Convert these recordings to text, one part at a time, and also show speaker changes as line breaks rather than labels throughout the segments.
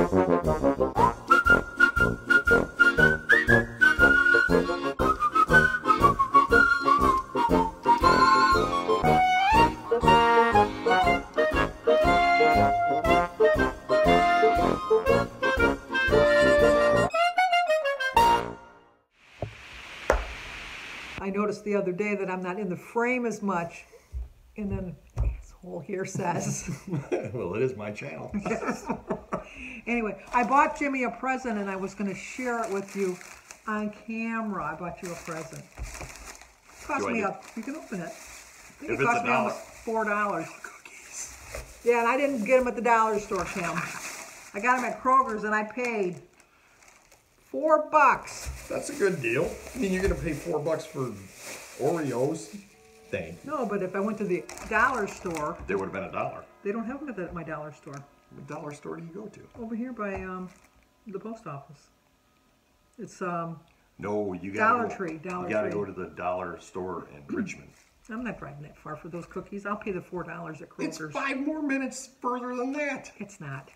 I noticed the other day that I'm not in the frame as much, and then this whole here says.
Well, it is my channel.
Yes. Anyway, I bought Jimmy a present, and I was going to share it with you on camera. I bought you a present. Cost me you can open it. I think it cost me almost $4.
Cookies.
Yeah, and I didn't get them at the dollar store, Kim. I got them at Kroger's, and I paid $4.
That's a good deal. I mean, you're going to pay $4 for Oreos. Thank you.
No, but if I went to the dollar store,
They would have been $1.
they don't have them at my dollar store.
What dollar store do you go to?
Over here by the post office. It's
No, you got
Dollar Tree.
You got to go to the dollar store in Richmond.
I'm not driving that far for those cookies. I'll pay the $4 at Kroger's.
It's 5 more minutes further than that.
It's not.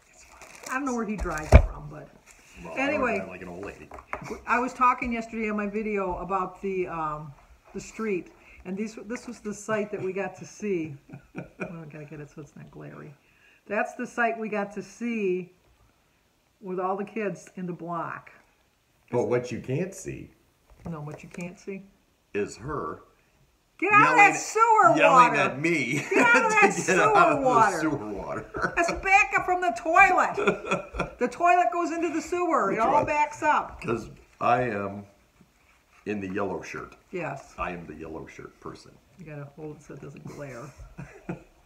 I don't know where he drives from, but
Well,
anyway,
I drive like an old lady.
I was talking yesterday on my video about the street, and this was the site that we got to see. Oh, I gotta get it so it's not glary. That's the site we got to see with all the kids in the block.
But what you can't see
No, what you can't see.
is her
Get out of that sewer
yelling
water!
at me
Get out of that
to get
sewer
out of
water!
the sewer water.
That's backup from the toilet. The toilet goes into the sewer. It all backs up.
Because I am in the yellow shirt.
Yes.
I am the yellow shirt person.
You gotta hold it so it doesn't glare.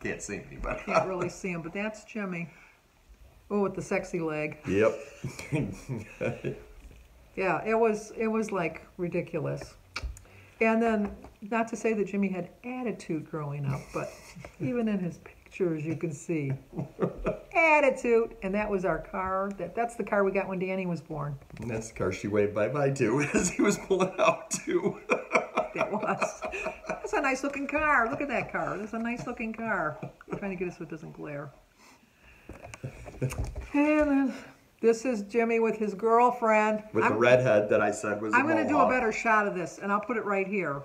Can't see me, but
Can't really see him, but that's Jimmy. Oh, with the sexy leg.
Yep.
Yeah, it was like ridiculous. And then, not to say that Jimmy had attitude growing up, but even in his pictures you can see attitude. And that was our car. That's the car we got when Danny was born.
And that's the car she waved bye-bye to as he was pulling out too.
That was. That's a nice looking car. Look at that car. That's a nice looking car. I'm trying to get it so it doesn't glare. And then this is Jimmy with his girlfriend.
With the redhead that I said was
I'm going to do a better shot of this, and I'll put it right here.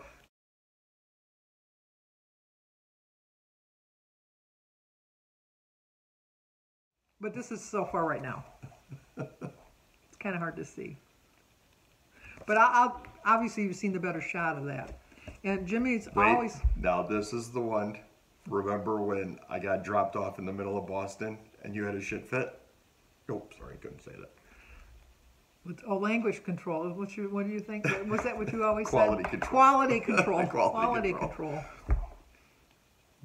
But this is so far right now. It's kind of hard to see. But I'll obviously you've seen the better shot of that. And Jimmy's always...
Now this is the one. Remember when I got dropped off in the middle of Boston and you had a shit fit? Oh, sorry, couldn't say that.
Oh, language control. What do you think? Was that what you always
Quality
said?
control.
Quality control.
Quality control.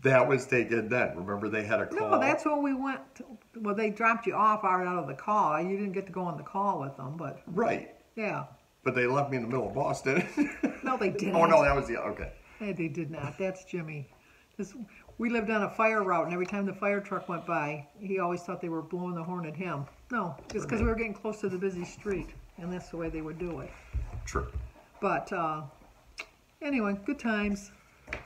That was taken then. Remember they had a call?
No, that's when we went to, well, they dropped you off out of the call. You didn't get to go on the call with them, but...
Right.
Yeah.
But they left me in the middle of Boston.
No, they didn't.
Oh, no, that was the... Okay.
Hey, they did not. That's Jimmy. We lived on a fire route, and every time the fire truck went by, he always thought they were blowing the horn at him. No, it's because we were getting close to the busy street, and that's the way they would do it.
True.
But anyway, good times.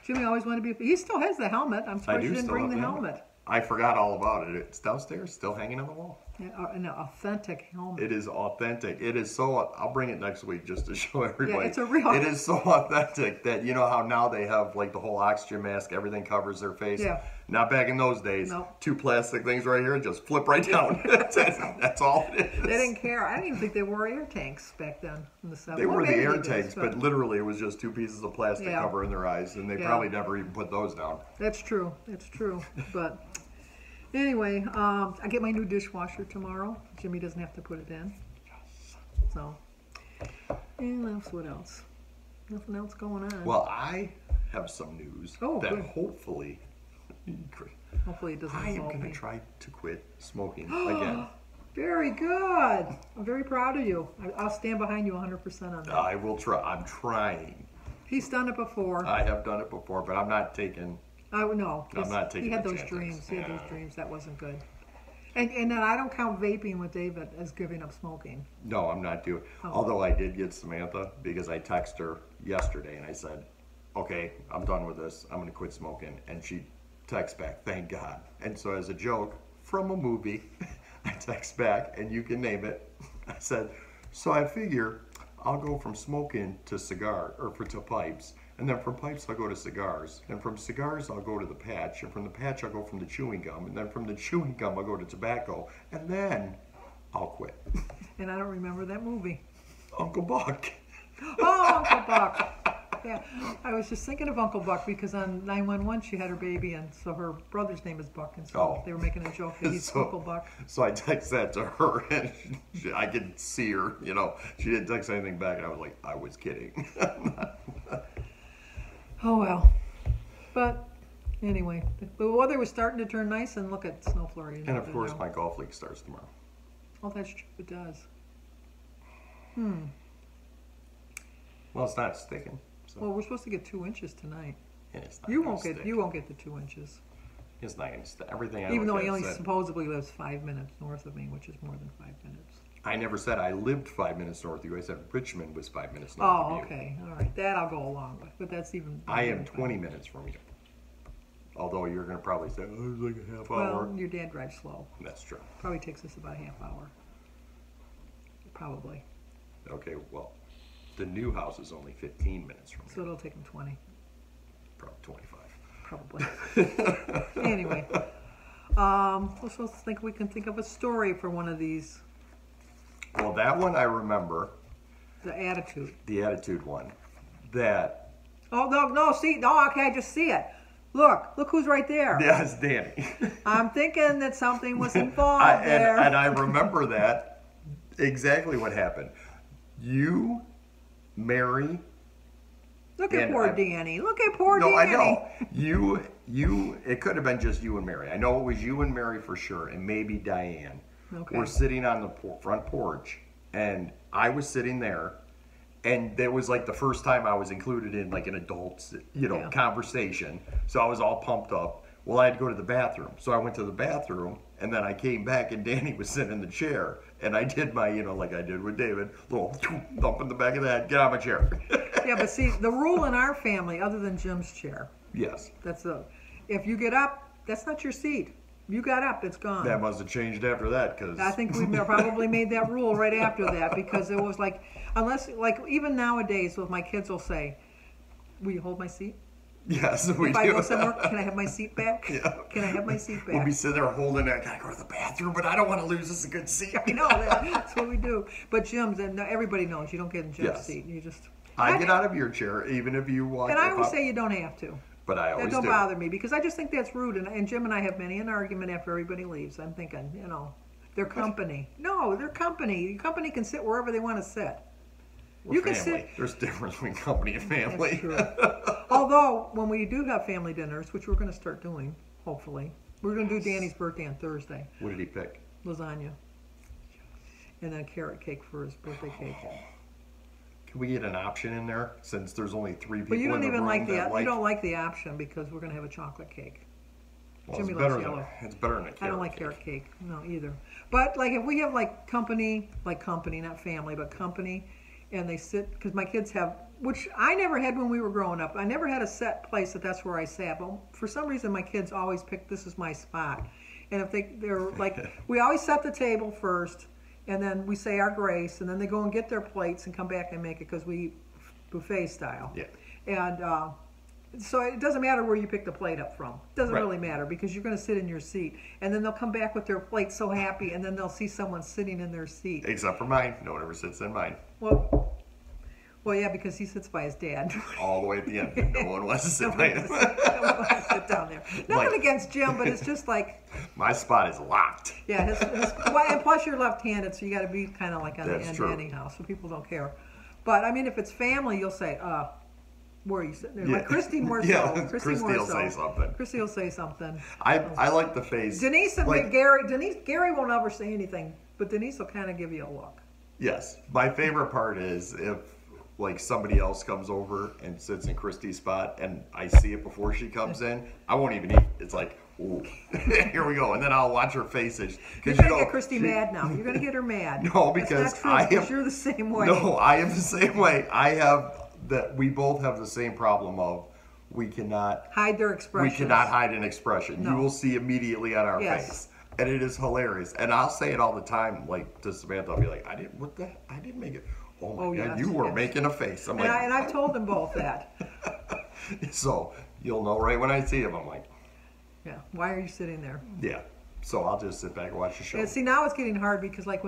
Jimmy always wanted to be... He still has the helmet. I'm surprised you didn't bring the helmet.
I forgot all about it. It's downstairs, still hanging on the wall.
Yeah, an authentic helmet.
It is authentic. It is so... I'll bring it next week just to show everybody.
Yeah, it's a real...
It is so authentic that, you know how now they have like the whole oxygen mask, everything covers their face?
Yeah.
Not back in those days.
No.
2 plastic things right here and just flip right down. That's all it is.
They didn't care. I didn't even think they wore air tanks back then in the 70s.
They were the air tanks, but literally it was just 2 pieces of plastic
Yeah.
covering their eyes, and they probably never even put those down.
That's true. That's true. But anyway, I get my new dishwasher tomorrow. Jimmy doesn't have to put it in.
Yes.
So, and that's what else? Nothing else going on.
Well, I have some news that
good.
hopefully
Hopefully it doesn't
I am
smoke
going to
me.
try to quit smoking again.
Very good. I'm very proud of you. I'll stand behind you 100% on that.
I will try. I'm trying.
He's done it before.
I have done it before, but I'm not taking...
No.
I'm not taking
He had
the
those
chances.
dreams. He had those dreams. That wasn't good. And then I don't count vaping with David as giving up smoking.
No, I'm not doing...
Oh.
Although I did get Samantha, because I texted her yesterday and I said, okay, I'm done with this. I'm going to quit smoking. And she texts back, thank God. And so as a joke from a movie, I text back, and you can name it. I said, so I figure I'll go from smoking to to pipes, and then from pipes I'll go to cigars, and from cigars I'll go to the patch, and from the patch I'll go from the chewing gum, and then from the chewing gum I'll go to tobacco, and then I'll quit.
And I don't remember that movie.
Uncle Buck.
Oh, Uncle Buck. Yeah, I was just thinking of Uncle Buck because on 911 she had her baby, and so her brother's name is Buck, and so they were making a joke that he's Uncle Buck.
So I texted that to her, and I could see her, she didn't text anything back, and I was like, I was kidding.
Oh well. But anyway, the weather was starting to turn nice, and look at snow flurry.
And of course my golf league starts tomorrow.
Oh, that's true, it does.
Well, it's not sticking. So.
Well, we're supposed to get 2 inches tonight.
And it's not
You won't get the 2 inches.
It's not going to stick. Everything I
Even though he only supposedly lives 5 minutes north of me, which is more than 5 minutes.
I never said I lived 5 minutes north of you. I said Richmond was 5 minutes north of you.
Oh, okay. All right. That I'll go along with. But that's even...
I am 20 minutes from you. Although you're going to probably say, oh, it's like a half hour.
Well, your dad drives slow.
That's true.
Probably takes us about a half hour. Probably.
Okay, well, the new house is only 15 minutes from
So it'll take him 20.
Probably 25.
Probably. Anyway. Let's think we can think of a story for one of these.
Well, that one I remember.
The attitude.
The attitude one. That.
Oh, no, see, no, okay, I just see it. Look who's right there.
Yeah, it's Danny.
I'm thinking that something was involved there.
And I remember that. Exactly what happened. You, Mary.
Look at poor Danny. Look at poor Danny.
No, I know. You, it could have been just you and Mary. I know it was you and Mary for sure, and maybe Diane.
Okay.
We're sitting on the front porch, and I was sitting there, and it was like the first time I was included in like an adult's, conversation. So I was all pumped up. Well, I had to go to the bathroom. So I went to the bathroom, and then I came back, and Danny was sitting in the chair. And I did my, like I did with David, little thump in the back of the head, get out of my chair.
Yeah, but see, the rule in our family, other than Jim's chair.
Yes.
If you get up, that's not your seat. You got up, it's gone.
That must have changed after that, because...
I think we probably made that rule right after that, because it was like, unless, like, even nowadays, what my kids will say, will you hold my seat?
Yes, we do.
If I go somewhere, can I have my seat back?
Yeah.
Can I have my seat back?
We'll be sitting there holding it. I gotta go to the bathroom, but I don't want to lose this a good seat.
I know, that's what we do. But Jim's, and everybody knows, you don't get in Jim's seat. You just...
I get out of your chair, even if you want...
And I always say you don't have to.
But I always do.
That don't bother me, because I just think that's rude. And Jim and I have many an argument after everybody leaves. I'm thinking, they're company. No, they're company. Your company can sit wherever they want to sit.
You can sit. There's a difference between company and family.
That's true. Although, when we do have family dinners, which we're going to start doing, hopefully, we're going to do Danny's birthday on Thursday.
What did he pick?
Lasagna. And then a carrot cake for his birthday cake.
Can we get an option in there, since there's only 3 people
But you don't
in the
even
room
you don't like the option, because we're going to have a chocolate cake.
Well,
Jimmy
it's
loves
better
yellow.
It's better than a carrot
I don't like
cake.
carrot cake. No, either. But, like, if we have, like, company, not family, but company, and they sit, because my kids have, which I never had when we were growing up. I never had a set place that's where I sat. But for some reason, my kids always pick, this is my spot. And if they're like, we always set the table first, and then we say our grace, and then they go and get their plates and come back and make it, because we eat buffet style.
Yeah.
And so it doesn't matter where you pick the plate up from. It doesn't really matter, because you're going to sit in your seat. And then they'll come back with their plate so happy, and then they'll see someone sitting in their seat.
Except for mine. No one ever sits in mine.
Well, yeah, because he sits by his dad.
All the way at the end. No one wants to sit by him.
No one wants to sit down there. Nothing against Jim, but it's just like...
My spot is locked.
Yeah, and plus you're left-handed, so you got to be kind of like on the end anyhow, so people don't care. But, I mean, if it's family, you'll say, where are you sitting there? Like Christy more so.
Yeah, Christy will say something.
Christy will say something.
I like the face.
Denise and Gary won't ever say anything, but Denise will kind of give you a look.
Yes. My favorite part is if, like, somebody else comes over and sits in Christy's spot, and I see it before she comes in, I won't even eat. It's like, ooh, here we go. And then I'll watch her face. You're
going to get Christy mad now. You're going to get her mad.
No, because
you're the same way.
No, I am the same way. We both have the same problem of we cannot
hide their expression.
We cannot hide an expression. No. You will see immediately on our face. And it is hilarious. And I'll say it all the time, like to Samantha. I'll be like, I didn't make it. Oh my God,
yes,
you were
yes.
making a face. I'm
And,
like,
and I've told them both that.
so you'll know right when I see him. I'm like,
Yeah. Why are you sitting there?
yeah. So I'll just sit back and watch the show.
And see, now it's getting hard because like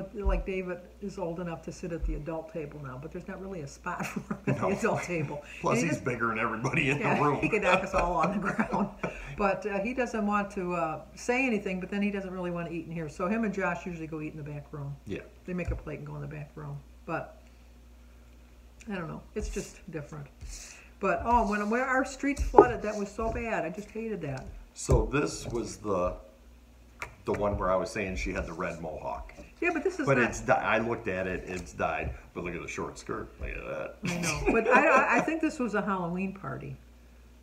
David is old enough to sit at the adult table now, but there's not really a spot for him at the adult table.
Plus,
And
he's bigger than everybody in the
yeah,
room.
he could knock us all on the ground. But he doesn't want to say anything, but then he doesn't really want to eat in here. So him and Josh usually go eat in the back room.
Yeah.
They make a plate and go in the back room. But I don't know. It's just different. But when our streets flooded, that was so bad. I just hated that.
So this was the one where I was saying she had the red mohawk.
Yeah, but this is
But
not.
I looked at it, it's dyed. But look at the short skirt. Look at that.
I know. But I think this was a Halloween party.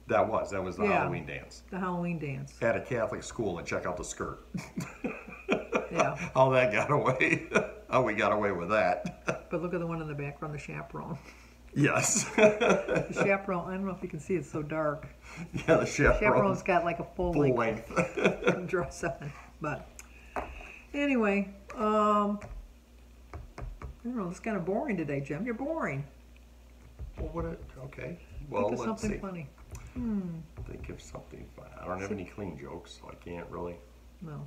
That was the
Yeah.
Halloween dance.
The Halloween dance.
At a Catholic school, and check out the skirt.
Yeah.
How that got away. How we got away with that.
But look at the one in the background, the chaperone.
Yes.
The chaperone, I don't know if you can see, it's so dark.
Yeah, the chaperone.
Chaperone's got like a full
length.
dress on. But anyway, I don't know, it's kind of boring today, Jim. You're boring.
Well, okay. Well,
Think of
let's
something
see.
funny.
Think of something fun. I don't have any clean jokes, so I can't really.
No.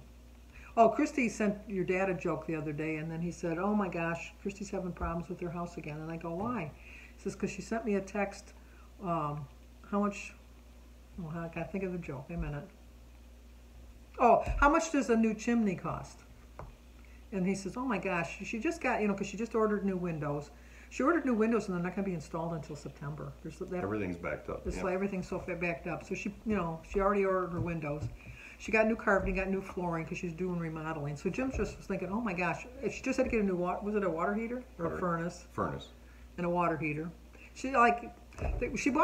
Oh, Christy sent your dad a joke the other day, and then he said, oh my gosh, Christy's having problems with her house again. And I go, why? He says, because she sent me a text, how much, I got to think of the joke, a minute. Oh, how much does a new chimney cost? And he says, oh my gosh, she just got, because she just ordered new windows. She ordered new windows, and they're not going to be installed until September.
Everything's backed up.
It's like everything's so backed up. So she, she already ordered her windows. She got new carpeting, got new flooring because she's doing remodeling. So Jim just was thinking, oh my gosh, she just had to get a new was it a water heater or a furnace?
Furnace.
And a water heater. She bought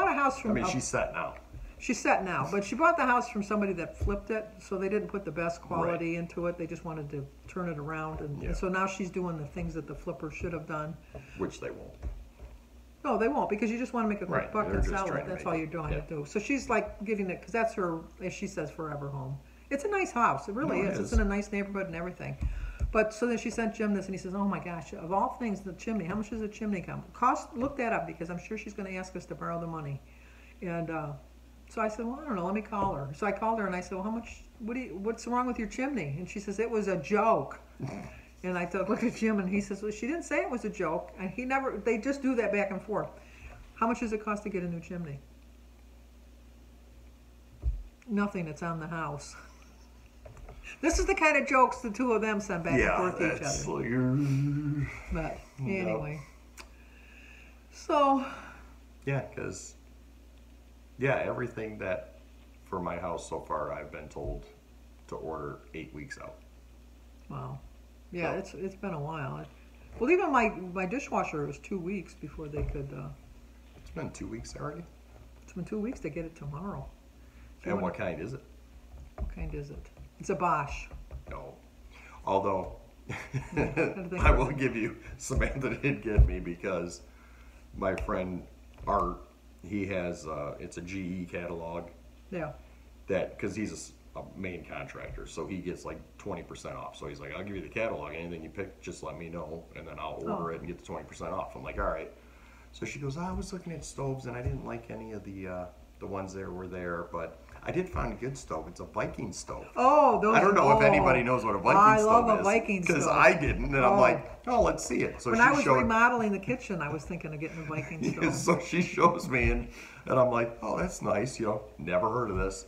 a house from.
I mean, she's set now.
She's set now, but she bought the house from somebody that flipped it, so they didn't put the best quality into it. They just wanted to turn it around, and so now she's doing the things that the flipper should have done.
Which they won't.
No, they won't, because you just want to make a quick buck
They're
and
just
sell
trying
it.
to
That's
make
all
it.
you're trying
Yeah.
to do. So she's like getting it, because that's her, as she says, forever home. It's a nice house. It really
No, it
is. It's
is.
in a nice neighborhood and everything. But so then she sent Jim this, and he says, oh my gosh, of all things, the chimney, how much does a chimney come? Look that up, because I'm sure she's going to ask us to borrow the money. And so I said, well, I don't know, let me call her. So I called her, and I said, well, how much, what's wrong with your chimney? And she says, it was a joke. And I looked at Jim, and he says, well, she didn't say it was a joke. And they just do that back and forth. How much does it cost to get a new chimney? Nothing, it's on the house. This is the kind of jokes the two of them send back and forth to each other. But anyway. So.
Yeah, because, everything that, for my house so far, I've been told to order 8 weeks out.
Wow. Yeah,
So.
it's been a while. Well, even my dishwasher was 2 weeks before they could.
It's been 2 weeks already.
It's been 2 weeks to get it tomorrow. So
And what kind is it?
What kind is it? It's a Bosch.
No. Although,
think
I will give you, Samantha did get me because my friend Art, he has, it's a GE catalog
Yeah.
because he's a main contractor, so he gets like 20% off. So he's like, I'll give you the catalog. Anything you pick, just let me know, and then I'll order it and get the 20% off. I'm like, all right. So she goes, I was looking at stoves, and I didn't like any of the ones that were there, but I did find a good stove. It's a Viking stove.
Oh, those.
I don't know if anybody knows what a Viking
I
stove
love
is.
a Viking stove.
Because I didn't, and I'm like, oh, let's see it. So
When
she
I was
showed,
remodeling the kitchen, I was thinking of getting a Viking stove.
so she shows me, and I'm like, oh, that's nice. Never heard of this.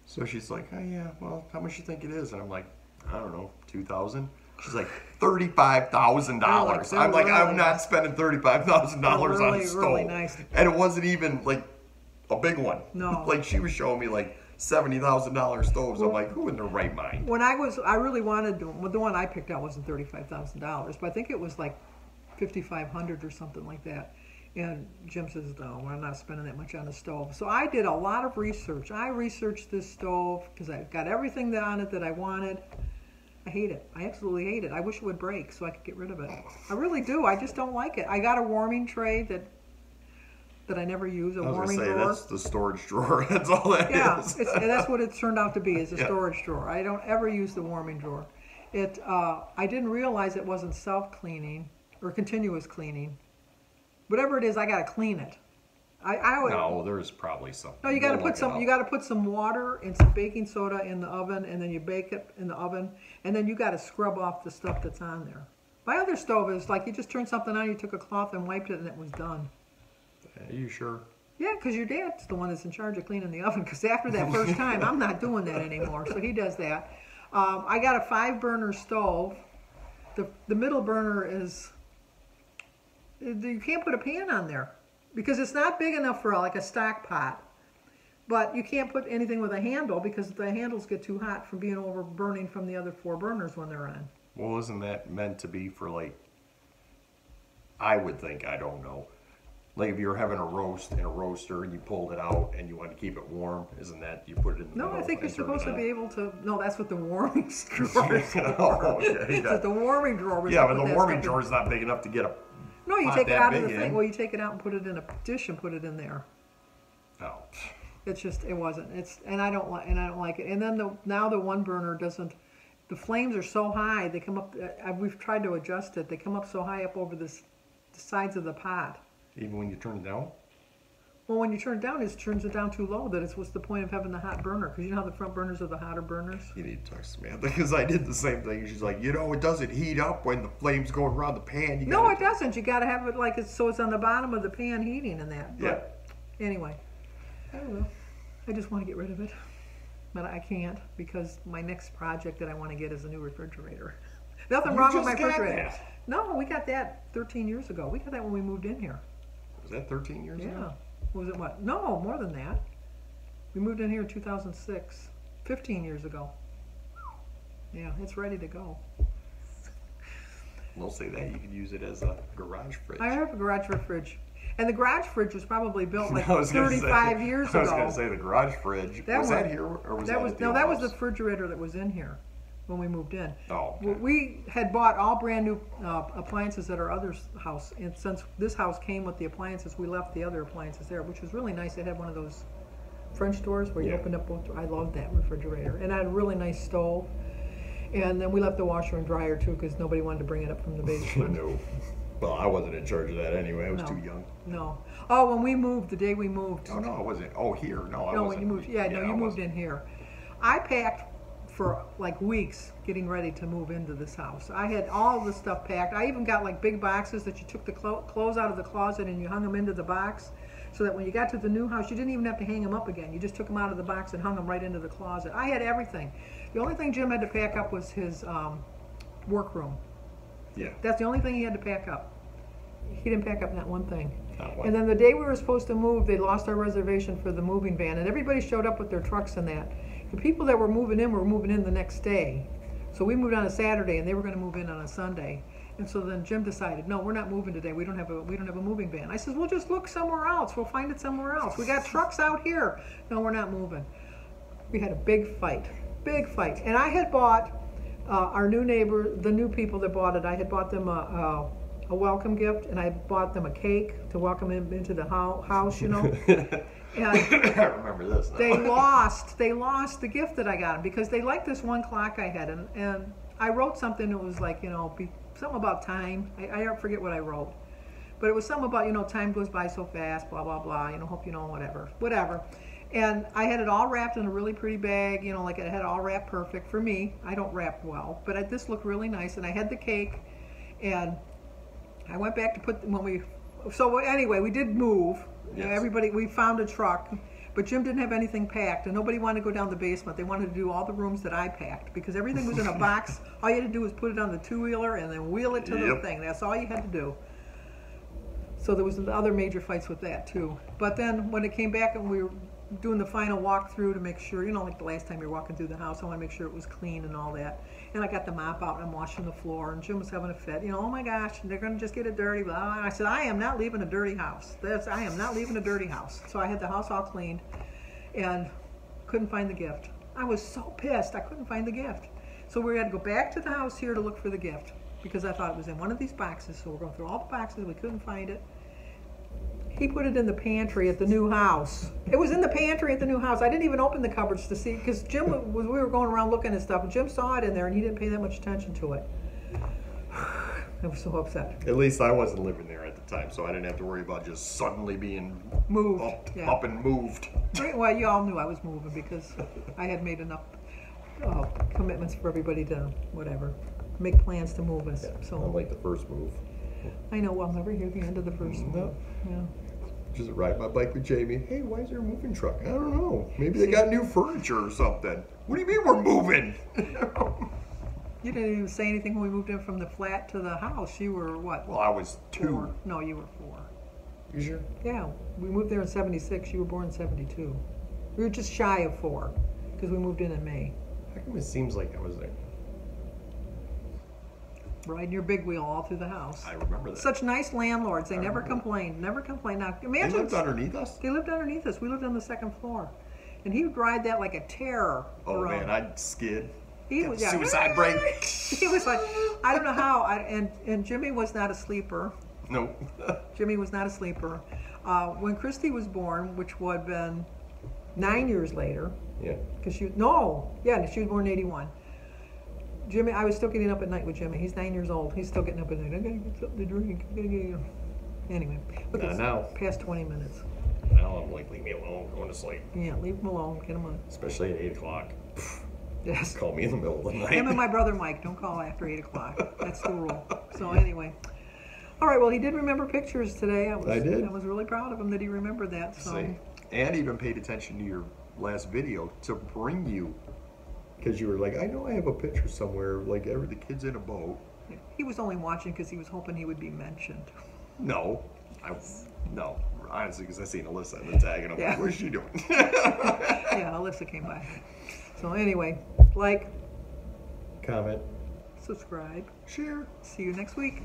So she's like, oh yeah, well, how much you think it is? And I'm like, I don't know, $2,000. She's like, $35,000. I'm like, I'm not spending $35,000 on a stove.
Really nice.
And it wasn't even like a big one.
No.
Like she was showing me like $70,000 stoves. I'm like, who in their right mind?
When I really wanted the one I picked out wasn't $35,000, but I think it was like $5,500 or something like that. And Jim says, no, I'm not spending that much on a stove. So I did a lot of research. I researched this stove because I got everything on it that I wanted. I hate it. I absolutely hate it. I wish it would break so I could get rid of it. I really do. I just don't like it. I got a warming tray that that I never use, a
I was
warming
gonna say
drawer.
that's the storage drawer. That's all that is.
And that's what it's turned out to be, is a
Yeah.
storage drawer. I don't ever use the warming drawer. I didn't realize it wasn't self-cleaning or continuous cleaning. Whatever it is, I gotta clean it. I would,
No, there's probably something.
no, you gotta
We'll
put
look it
some.
up.
You gotta put some water and some baking soda in the oven, and then you bake it in the oven, and then you gotta scrub off the stuff that's on there. My other stove is like you just turned something on, you took a cloth and wiped it, and it was done.
Are you sure?
Yeah, because your dad's the one that's in charge of cleaning the oven. Because after that first time, I'm not doing that anymore. So he does that. I got a 5-burner stove. The middle burner is, you can't put a pan on there because it's not big enough for like a stock pot. But you can't put anything with a handle because the handles get too hot from being over burning from the other 4 burners when they're on.
Well, isn't that meant to be for like? I would think, I don't know. Like if you're having a roast in a roaster and you pulled it out and you want to keep it warm, isn't that you put it in the
No,
middle
I think you're
and turn
supposed
it
to be
on?
able to. No, that's what the warming drawer is for.
Oh, okay, yeah.
The warming drawer was.
Yeah,
to
but
put
the
that
warming
stuff in.
drawer is not big enough to get a.
No, you
pot
take it
that
out of the
big
thing.
in.
Well, you take it out and put it in a dish and put it in there.
Oh.
It's just, it wasn't. And I don't like it. And then now the 1 burner doesn't. The flames are so high. They come up. We've tried to adjust it. They come up so high up over the sides of the pot.
Even when you turn it down?
Well, when you turn it down, it turns it down too low. That it's what's the point of having the hot burner? Because you know how the front burners are the hotter burners.
You need to talk to Samantha because I did the same thing. She's like, it doesn't heat up when the flame's going around the pan.
No, it doesn't. You got to have it like so it's on the bottom of the pan heating and that.
Yeah.
But anyway, I don't know. I just want to get rid of it, but I can't because my next project that I want to get is a new refrigerator. Nothing wrong with my refrigerator.
That.
No, we got that 13 years ago. We got that when we moved in here.
Was that 13 years
Yeah.
ago?
Was it what? No, more than that. We moved in here in 2006. 15 years ago. Yeah, it's ready to go.
Don't say that. You could use it as a garage fridge.
I have a garage fridge. And the garage fridge was probably built like
I was gonna
35 years ago.
I was going to say the garage fridge. Was that here or was that at the
no,
old
that was
house?
the refrigerator that was in here when we moved in.
Oh, okay.
We had bought all brand new appliances at our other house, and since this house came with the appliances, we left the other appliances there, which was really nice. It had one of those French doors where you
Yeah.
opened up both. I loved that refrigerator, and I had a really nice stove. And then we left the washer and dryer too, because nobody wanted to bring it up from the basement.
No. Well, I wasn't in charge of that anyway. I was
No.
too young.
No. Oh, when we moved, the day we moved.
Oh, no, I wasn't. Oh, here. No, I
No,
wasn't.
when you moved. Yeah, no,
I
you moved
wasn't.
in here. I packed for like weeks getting ready to move into this house. I had all the stuff packed. I even got like big boxes that you took the clothes out of the closet and you hung them into the box, so that when you got to the new house, you didn't even have to hang them up again. You just took them out of the box and hung them right into the closet. I had everything. The only thing Jim had to pack up was his workroom.
Yeah.
That's the only thing he had to pack up. He didn't pack up not one thing.
Not one.
And then the day we were supposed to move, they lost our reservation for the moving van, and everybody showed up with their trucks and that. The people that were moving in the next day. So we moved on a Saturday, and they were going to move in on a Sunday. And so then Jim decided, no, we're not moving today. We don't have a moving van. I said, well, just look somewhere else. We'll find it somewhere else. We got trucks out here. No, we're not moving. We had a big fight, and I had bought our new neighbor, the new people that bought it. I had bought them a welcome gift, and I bought them a cake to welcome them into the house, you know. And
I remember this now.
they lost the gift that I got them because they liked this one clock I had, and I wrote something that was like, you know, something about time. I forget what I wrote, but it was something about, you know, time goes by so fast, blah blah blah. You know, hope you know, whatever. And I had it all wrapped in a really pretty bag, you know, like it had all wrapped perfect for me. I don't wrap well, but this looked really nice. And I had the cake, and I went back to put so anyway, we did move. You know,
Yes.
we found a truck, but Jim didn't have anything packed, and nobody wanted to go down the basement. They wanted to do all the rooms that I packed because everything was in a box. All you had to do was put it on the 2-wheeler and then wheel it to the
Yep.
thing. That's all you had to do. So there was other major fights with that too. But then when it came back and we were doing the final walkthrough to make sure, you know, like the last time you're walking through the house, I want to make sure it was clean and all that. And I got the mop out and I'm washing the floor, and Jim was having a fit. You know, oh my gosh, they're going to just get it dirty. Blah, blah. And I said, I am not leaving a dirty house. I am not leaving a dirty house. So I had the house all cleaned and couldn't find the gift. I was so pissed. I couldn't find the gift. So we had to go back to the house here to look for the gift because I thought it was in one of these boxes. So we're going through all the boxes. We couldn't find it. He put it in the pantry at the new house. It was in the pantry at the new house. I didn't even open the cupboards to see, because Jim was, we were going around looking at stuff, and Jim saw it in there, and he didn't pay that much attention to it. I was so upset.
At least I wasn't living there at the time, so I didn't have to worry about just suddenly being
Moved.
up and moved.
Well, you all knew I was moving because I had made enough commitments for everybody to, whatever, make plans to move us.
Yeah,
So
unlike the first move.
I know, I'll never hear the end of the first move. Yeah.
Just ride my bike with Jamie. Hey, why is there a moving truck? I don't know. Maybe they got new furniture or something. What do you mean we're moving?
You didn't even say anything when we moved in from the flat to the house. You were what?
Well, I was 2.
4. No, you were 4.
You sure?
Yeah, we moved there in '76. You were born in '72. We were just shy of 4 because we moved in May.
How come it seems like I was there?
Riding your big wheel all through the house.
I remember that.
Such nice landlords. They never complained. Never complained. Now,
They
imagine
lived underneath us?
They lived underneath us. We lived on the 2nd floor, and he would ride that like a terror.
Oh
around.
man, I'd skid.
He was yeah.
Suicide brake.
He was like, I don't know how. And Jimmy was not a sleeper.
No.
Jimmy was not a sleeper. When Christy was born, which would have been 9 years later,
Yeah.
because she was born in '81. Jimmy, I was still getting up at night with Jimmy. He's 9 years old. He's still getting up at night. I gotta get something to drink. I gotta get. Anyway, look, it's
now.
past 20 minutes.
Now I'm like, leave me alone, I'm going to sleep.
Yeah, leave him alone. Get him on.
Especially at 8 o'clock.
Yes.
Call me in the middle of the night.
Him and my brother Mike. Don't call after 8 o'clock. That's the rule. So anyway. All right, well, he did remember pictures today.
I did.
I was really proud of him that he remembered that. So.
See? And even paid attention to your last video to bring you. Because you were like, I know I have a picture somewhere, like the kid's in a boat.
He was only watching because he was hoping he would be mentioned.
No. No. Honestly, because I seen Alyssa in the tag, and I'm like, what's she doing?
Yeah, Alyssa came by. So anyway, like,
comment,
subscribe.
share.
See you next week.